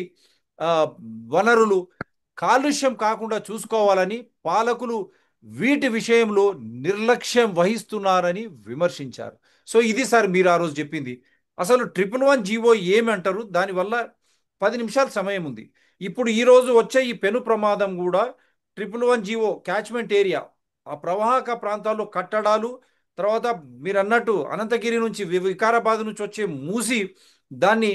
వనరులు కాలుష్యం కాకుండా చూసుకోవాలని, పాలకులు వీటి విషయంలో నిర్లక్ష్యం వహిస్తున్నారని విమర్శించారు. సో ఇది సార్ మీరు ఆ రోజు చెప్పింది. అసలు 111 జీవో ఏమంటారు? దానివల్ల 10 నిమిషాల సమయం ఉంది. ఇప్పుడు ఈరోజు వచ్చే ఈ పెను ప్రమాదం కూడా 111 జీవో క్యాచ్మెంట్ ఏరియా, ఆ ప్రవాహక ప్రాంతాల్లో కట్టడాలు, తర్వాత మీరు అన్నట్టు అనంతగిరి నుంచి వికారాబాద్ నుంచి వచ్చే మూసి దాన్ని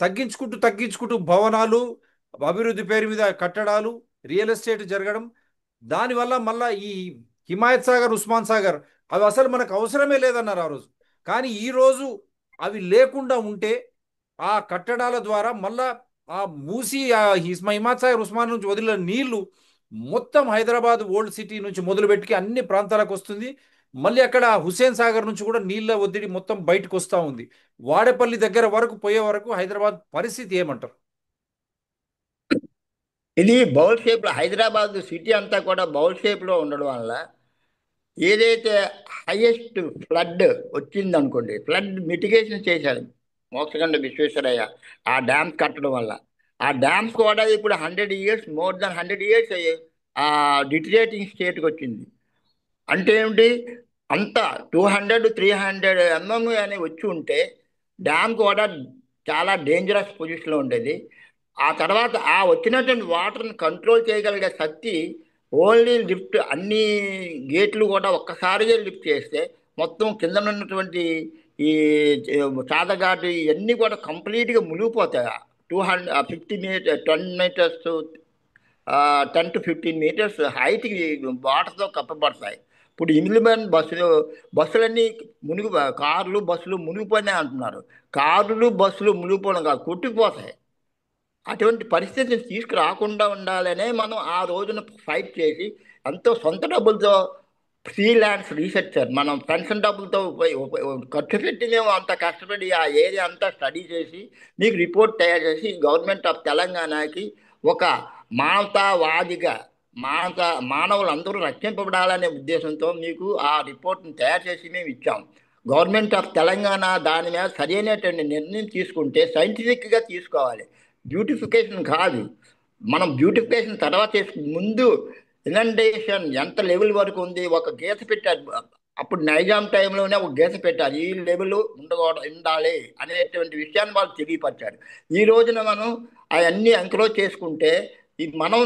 తగ్గించుకుంటూ భవనాలు, అభివృద్ధి పేరు మీద కట్టడాలు, రియల్ ఎస్టేట్ జరగడం, దానివల్ల మళ్ళా ఈ హిమాయత్ సాగర్, ఉస్మాన్ సాగర్ అవి అసలు మనకు అవసరమే లేదన్నారు ఆ రోజు. కానీ ఈరోజు అవి లేకుండా ఉంటే ఆ కట్టడాల ద్వారా మళ్ళా ఆ మూసి హిమాయత్ సాగర్, ఉస్మాన్ నుంచి వదిలిన నీళ్లు మొత్తం హైదరాబాద్ ఓల్డ్ సిటీ నుంచి మొదలుపెట్టి అన్ని ప్రాంతాలకు వస్తుంది. మళ్ళీ అక్కడ హుస్సేన్ సాగర్ నుంచి కూడా నీళ్ళ ఒత్తిడి మొత్తం బయటకు వస్తూ ఉంది. వాడపల్లి దగ్గర వరకు పోయే వరకు హైదరాబాద్ పరిస్థితి ఏమంటారు? ఇది బౌల్ షేప్లో, హైదరాబాద్ సిటీ అంతా కూడా బౌల్ షేప్లో ఉండడం వల్ల ఏదైతే హైయెస్ట్ ఫ్లడ్ వచ్చిందనుకోండి, ఫ్లడ్ మిటిగేషన్ చేశారు మోక్షగండ విశ్వేశ్వరయ్య ఆ డ్యామ్స్ కట్టడం వల్ల. ఆ డ్యామ్స్ కూడా ఇప్పుడు 100 years, మోర్ దాన్ 100 years ఆ డిటరేటింగ్ స్టేట్కి వచ్చింది. అంటే ఏమిటి, అంత 200-300 mm అని వచ్చి ఉంటే డ్యామ్ కూడా చాలా డేంజరస్ పొజిషన్లో ఉండేది. ఆ తర్వాత ఆ వచ్చినటువంటి వాటర్ని కంట్రోల్ చేయగలిగే శక్తి ఓన్లీ లిఫ్ట్, అన్ని గేట్లు కూడా ఒక్కసారిగా లిఫ్ట్ చేస్తే మొత్తం కింద ఉన్నటువంటి ఈ చాదగాటు ఇవన్నీ కూడా కంప్లీట్గా మునిగిపోతాయి. 250 10 meters 10-15 meters హైట్కి వాటర్తో కప్పబడతాయి. ఇప్పుడు ఇంగ్లాండ్ బస్సులన్నీ మునిగి, కార్లు బస్సులు మునిగిపోయినాయి అంటున్నారు. కార్లు బస్సులు మునిగిపోవడం కాదు, కొట్టుకుపోతాయి. అటువంటి పరిస్థితిని తీసుకురాకుండా ఉండాలనే మనం ఆ రోజున ఫైట్ చేసి ఎంతో సొంత డబ్బులతో ఫ్రీలాన్స్ రీసెర్చర్, మనం పెన్షన్ డబ్బులతో ఖర్చు పెట్టి మేము అంత కష్టపడి ఆ ఏరియా అంతా స్టడీ చేసి మీకు రిపోర్ట్ తయారు చేసి గవర్నమెంట్ ఆఫ్ తెలంగాణకి ఒక మానవతావాదిగా, మానవులందరూ రక్షింపబడాలనే ఉద్దేశంతో మీకు ఆ రిపోర్ట్ని తయారు చేసి మేము ఇచ్చాం. గవర్నమెంట్ ఆఫ్ తెలంగాణ దాని మీద సరైనటువంటి నిర్ణయం తీసుకుంటే సైంటిఫిక్గా తీసుకోవాలి, బ్యూటిఫికేషన్ కాదు. మనం బ్యూటిఫికేషన్ తర్వాత ముందు ఇనండేషన్ ఎంత లెవెల్ వరకు ఉంది ఒక గీత పెట్టారు. అప్పుడు నైజాం టైంలోనే ఒక గీత పెట్టారు, ఈ లెవెల్ ఉండాలి అనేటువంటి విషయాన్ని వాళ్ళు తెలియపరిచారు. ఈ రోజున మనం అవన్నీ ఎంకరేజ్ చేసుకుంటే ఈ మనం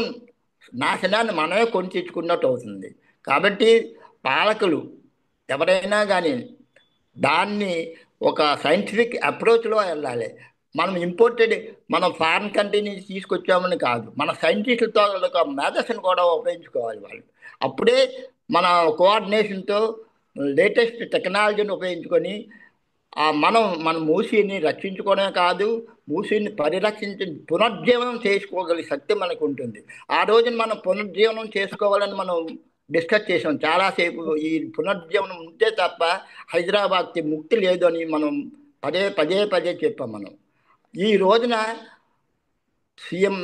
నాశనాన్ని మనమే కొని తెచ్చుకున్నట్టు అవుతుంది. కాబట్టి పాలకులు ఎవరైనా కానీ దాన్ని ఒక సైంటిఫిక్ అప్రోచ్లో వెళ్ళాలి. మనం ఇంపోర్టెడ్, మనం ఫారిన్ కంట్రీ నుంచి తీసుకొచ్చామని కాదు, మన సైంటిస్టులతో ఒక మేధస్సును కూడా ఉపయోగించుకోవాలి వాళ్ళు. అప్పుడే మన కోఆర్డినేషన్తో లేటెస్ట్ టెక్నాలజీని ఉపయోగించుకొని మనం మన మూసీని రక్షించుకోవడమే కాదు, మూసీని పరిరక్షించి పునర్జీవనం చేసుకోగలిగే శక్తి మనకు ఉంటుంది. ఆ రోజున మనం పునర్జీవనం చేసుకోవాలని మనం డిస్కస్ చేసాం చాలాసేపు. ఈ పునర్జీవనం ఉంటే తప్ప హైదరాబాద్కి ముక్తి లేదు అని మనం పదే చెప్పాం. మనం ఈ రోజున సీఎం,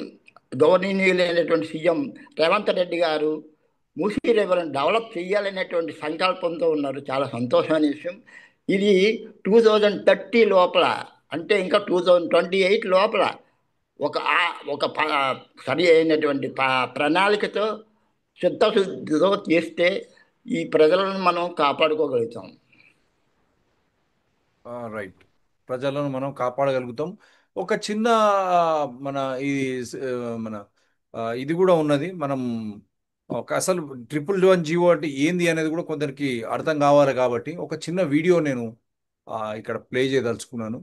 గవర్నీయులైనటువంటి సీఎం రేవంత్ రెడ్డి గారు మూసీ రివర్ని డెవలప్ చేయాలనేటువంటి సంకల్పంతో ఉన్నారు. చాలా సంతోషమైన విషయం. ఇది 2030 లోపల, అంటే ఇంకా 2028 లోపల ఒక సరి అయినటువంటి ప్రణాళికతో చిత్తశుద్ధితో చేస్తే ఈ ప్రజలను మనం కాపాడుకోగలుగుతాం. రైట్, ప్రజలను మనం కాపాడగలుగుతాం. ఒక చిన్న మన ఇది మన ఇది కూడా ఉన్నది. మనం ఒక అసలు 111 జీవో అంటే ఏంది అనేది కూడా కొందరికి అర్థం కావాలి. కాబట్టి ఒక చిన్న వీడియో నేను ఇక్కడ ప్లే చేయదలుచుకున్నాను.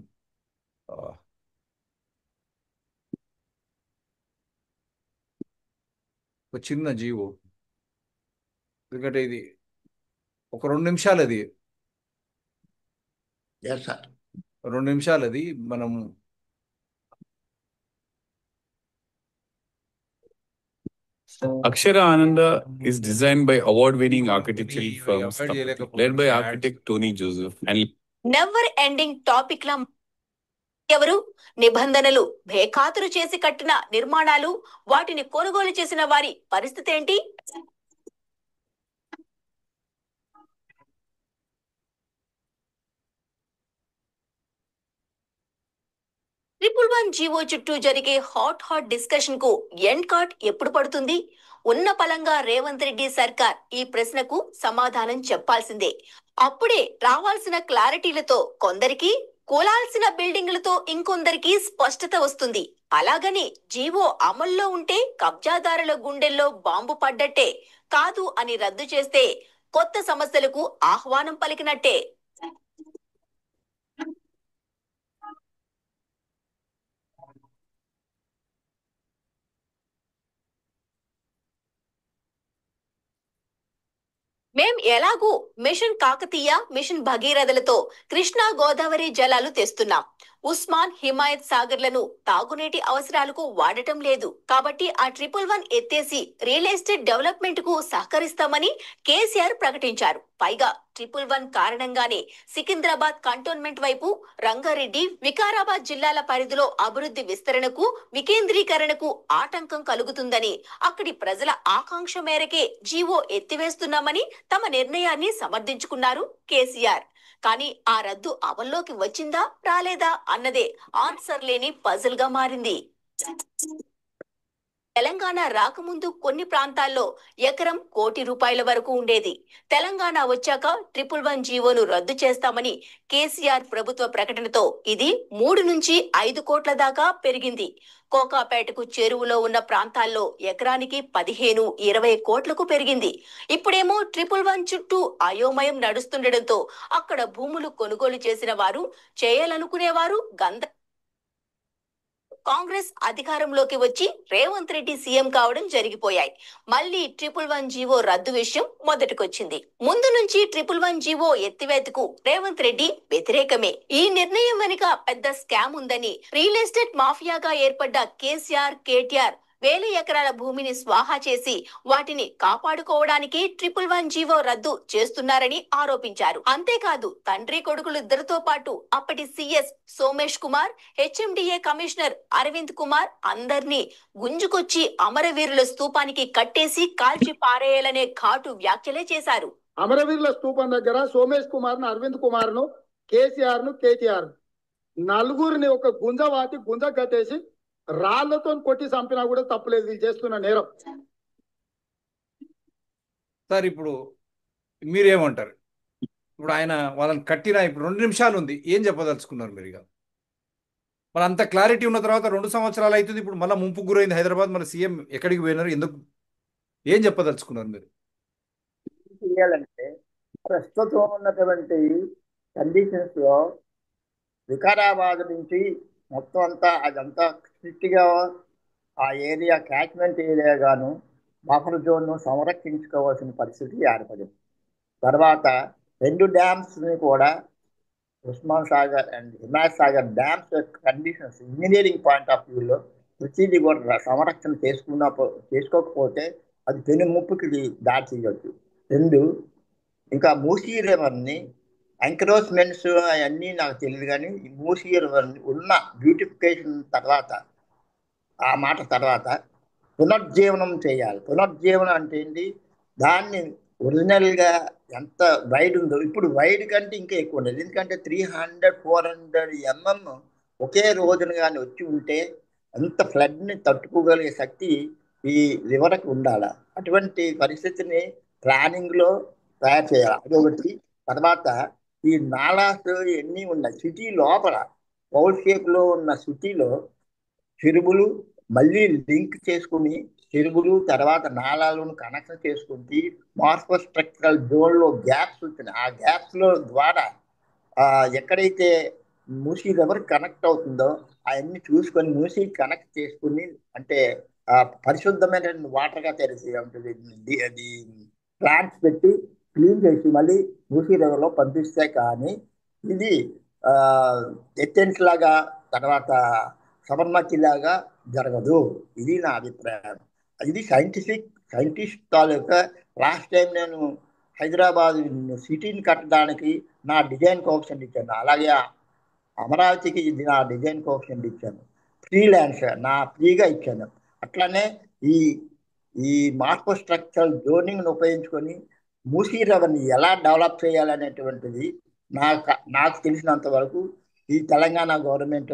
ఒక చిన్న జీవో, ఎందుకంటే ఇది ఒక 2 నిమిషాలు, అది 2 నిమిషాలు, అది మనం Akshara Ananda is designed by award-winning architecture firm led by architect Tony Joseph and never ending topic లా ఎవరు నిబంధనలు బేఖాతరు చేసి కట్టిన నిర్మాణాలు, వాటిని కొనుగోలు చేసిన వారి పరిస్థితి ఏంటి? ట్రిపుల్ 1 జీవో చుట్టూ జరిగే హాట్ డిస్కషన్ కు ఎండ్ కార్డ్ ఎప్పుడు పడుతుంది? ఉన్న పలంగా రేవంత్ రెడ్డి సర్కార్ ఈ ప్రశ్నకు సమాధానం చెప్పాల్సిందే. అప్పుడే రావాల్సిన క్లారిటీలతో కొందరికి, కూలాల్సిన బిల్డింగ్లతో ఇంకొందరికి స్పష్టత వస్తుంది. అలాగని జీవో అమల్లో ఉంటే కబ్జాదారుల గుండెల్లో బాంబు పడ్డట్టే, కాదు అని రద్దు చేస్తే కొత్త సమస్యలకు ఆహ్వానం పలికినట్టే. మేం ఎలాగూ మిషన్ కాకతీయ, మిషన్ భగీరథలతో కృష్ణా గోదావరి జలాలు తెస్తున్నాం. ఉస్మాన్, హిమాయత్ సాగర్లను తాగునీటి అవసరాలకు వాడటం లేదు. కాబట్టి ఆ 111 ఎత్తేసి రియల్ ఎస్టేట్ డెవలప్మెంట్ కు సహకరిస్తామని కేసీఆర్ ప్రకటించారు. పైగా 111 కారణంగానే సికింద్రాబాద్ కంటోన్మెంట్ వైపు రంగారెడ్డి, వికారాబాద్ జిల్లాల పరిధిలో అభివృద్ధి విస్తరణకు, వికేంద్రీకరణకు ఆటంకం కలుగుతుందని, అక్కడి ప్రజల ఆకాంక్ష మేరకే జీవో ఎత్తివేస్తున్నామని తమ నిర్ణయాన్ని సమర్థించుకున్నారు కేసీఆర్. కానీ ఆ రద్దు అమల్లోకి వచ్చిందా రాలేదా అన్నదే ఆన్సర్ లేని పజిల్ గా మారింది. తెలంగాణ రాకముందు కొన్ని ప్రాంతాల్లో ఎకరం ₹1,00,00,000 వరకు ఉండేది. తెలంగాణ వచ్చాక 111 జీవోను రద్దు చేస్తామని కేసీఆర్ ప్రభుత్వ ప్రకటనతో ఇది 3 నుంచి 5 కోట్ల దాకా పెరిగింది. కోకాపేటకు చెరువులో ఉన్న ప్రాంతాల్లో ఎకరానికి 15-20 కోట్లకు పెరిగింది. ఇప్పుడేమో 111 చుట్టూ అయోమయం నడుస్తుండటంతో అక్కడ భూములు కొనుగోలు చేసిన వారు, చేయాలనుకునేవారు కాంగ్రెస్ అధికారంలోకి వచ్చి రేవంత్ రెడ్డి సీఎం కావడం జరిగిపోయాయి. మళ్ళీ 111 జీవో రద్దు విషయం మొదటికొచ్చింది. ముందు నుంచి 111 జీవో ఎత్తివేతకు రేవంత్ రెడ్డి వ్యతిరేకమే. ఈ నిర్ణయం వెనుక పెద్ద స్కామ్ ఉందని, రియల్ ఎస్టేట్ మాఫియాగా ఏర్పడ్డ కేసీఆర్, కేటీఆర్ వేల ఎకరాల భూమిని స్వాహా చేసి వాటిని కాపాడుకోవడానికి 111 జీవో రద్దు చేస్తున్నారని ఆరోపించారు. అంతేకాదు తండ్రి కొడుకులు ఇద్దరితో పాటు అప్పటి CS Somesh Kumar, HMDA commissioner Arvind Kumar అందర్నీ గుంజుకొచ్చి అమరవీరుల స్తూపానికి కట్టేసి కాల్చి పారేయాలనే ఘాటు వ్యాఖ్యలే చేశారు. అమరవీరుల స్తూపం దగ్గర సోమేష్ కుమార్ ను, అరవింద్ కుమార్ ను, కేసీఆర్ ను, కేటీఆర్ నలుగురిని ఒక గుంజ కట్టేసి రాళ్లతో కొట్టి చంపినా కూడా తప్పులేదు. వీళ్ళు చేస్తున్న నేరం. సార్ ఇప్పుడు మీరేమంటారు? ఇప్పుడు ఆయన వాళ్ళని కట్టిన ఇప్పుడు 2 నిమిషాలు ఉంది, ఏం చెప్పదలుచుకున్నారు మీరు? ఇక మరి అంత క్లారిటీ ఉన్న తర్వాత 2 సంవత్సరాలు అవుతుంది, ఇప్పుడు మళ్ళీ ముంపు గురైంది హైదరాబాద్, మన సీఎం ఎక్కడికి పోయినారు, ఎందుకు, ఏం చెప్పదలుచుకున్నారు మీరు? చేయాలంటే ప్రస్తుతం ఉన్నటువంటి కండిషన్స్ లో వికారాబాద్ నుంచి మొత్తం అంతా అదంతా స్ట్రిక్ట్గా ఆ ఏరియా క్యాచ్మెంట్ ఏరియా గాను బఫర్ జోన్ను సంరక్షించుకోవాల్సిన పరిస్థితి ఏర్పడింది. తర్వాత 2 డ్యామ్స్ని కూడా Osman Sagar and Himayat Sagar dams conditions engineering point of వ్యూలో ప్రతిదీ కూడా సంరక్షణ చేసుకోకపోతే అది పెను ముప్పుకి దారి చేయవచ్చు. 2 ఇంకా మూసీ రివర్ని ఎంక్రోచ్మెంట్స్ అవన్నీ నాకు తెలియదు, కానీ ఈ మూసీ రివర్ని ఉన్న బ్యూటిఫికేషన్ తర్వాత ఆ మాట తర్వాత పునర్జీవనం చేయాలి. పునర్జీవనం అంటే ఏంటి? దాన్ని ఒరిజినల్గా ఎంత వైడ్ ఉందో ఇప్పుడు వైడ్ కంటే ఇంకా ఎక్కువ ఉండేది. ఎందుకంటే 300-400 mm ఒకే రోజున కానీ వచ్చి ఉంటే అంత ఫ్లడ్ని తట్టుకోగలిగే శక్తి ఈ రివర్కి ఉండాలి. అటువంటి పరిస్థితిని ప్లానింగ్లో తయారు చేయాలి. అదొకటి. తర్వాత ఈ నాలాస్ ఎన్ని ఉన్నాయి సిటీ లోపల, పౌల్ షేప్లో ఉన్న సిటీలో చెరువులు మళ్ళీ లింక్ చేసుకుని చెరువులు తర్వాత నాలాలను కనెక్షన్ చేసుకుంటే మార్ఫో స్ట్రక్చరల్ జోన్లో గ్యాప్స్ వచ్చినాయి. ఆ గ్యాప్స్లో ద్వారా ఎక్కడైతే మూసీ రివర్ కనెక్ట్ అవుతుందో అవన్నీ చూసుకొని మూసీ కనెక్ట్ చేసుకుని అంటే పరిశుద్ధమైన వాటర్గా తెరిచి ఉంటుంది. అది ప్లాంట్స్ పెట్టి క్లీన్ చేసి మళ్ళీ మూసీ రివర్లో పంపిస్తే కానీ ఇది ఎట్టెన్స్ లాగా తర్వాత సబర్మతి లాగా జరగదు. ఇది నా అభిప్రాయం. ఇది సైంటిస్ట్ తాలూకా. లాస్ట్ టైం నేను హైదరాబాద్ సిటీని కట్టడానికి నా డిజైన్ కోఆప్షన్ ఇచ్చాను, అలాగే అమరావతికి ఇది నా డిజైన్ కోఆప్షన్ ఇచ్చాను, ఫ్రీలాన్స్ ఫ్రీగా ఇచ్చాను. అట్లానే ఈ మార్కో స్ట్రక్చరల్ జోనింగ్ను ఉపయోగించుకొని మూసీ రివర్ని ఎలా డెవలప్ చేయాలనేటువంటిది నాకు తెలిసినంత వరకు ఈ తెలంగాణ గవర్నమెంట్